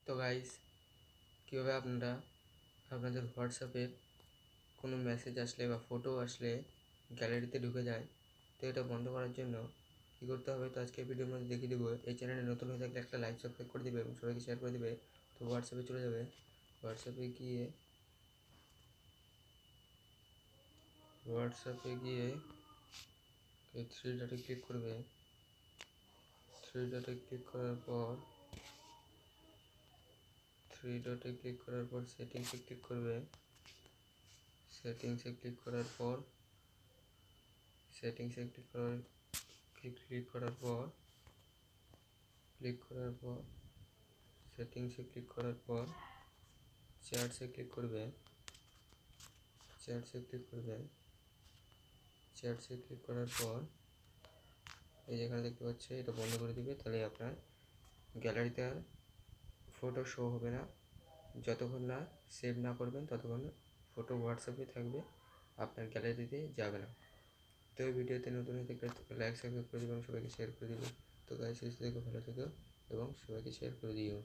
তো গাইস, কীভাবে আপনারা আপনাদের হোয়াটসঅ্যাপে কোনো মেসেজ আসলে বা ফটো আসলে গ্যালারিতে ঢুকে যায়, তো এটা বন্ধ করার জন্য কী করতে হবে, তো আজকে ভিডিওর মধ্যে দেখিয়ে দেবো। এই চ্যানেলে নতুন হয়ে থাকলে একটা লাইক সাবস্ক্রাইব করে দেবে এবং সবাইকে শেয়ার করে দেবে। তো হোয়াটসঅ্যাপে চলে যাবে, হোয়াটসঅ্যাপে গিয়ে থ্রি ডটে ক্লিক করবে। থ্রি ডটে ক্লিক করার পর সেটিংসে ক্লিক করবে। সেটিংসে ক্লিক করার পর সেটিংসে ক্লিক করার ক্লিক করার পর সেটিংসে ক্লিক করার পর চ্যাটসে ক্লিক করবে। চ্যাটসে ক্লিক করার পর এই যেখানে দেখতে পাচ্ছে, এটা বন্ধ করে দিবে। তাহলে আপনার গ্যালারিতে আর ফটো শো হবে না। যতক্ষণ না সেভ না করবেন ততক্ষণ ফটো হোয়াটসঅ্যাপে থাকবে, আপনার গ্যালারিতে যাবে না। তো এই ভিডিওতে নতুন হয়ে থাকলে লাইক সাবস্ক্রাইব করে দেবেন, সবাইকে শেয়ার করে দিবেন। তো গাইস, সুস্থ থেকো, ভালো থেকো এবং সবাইকে শেয়ার করে দিও।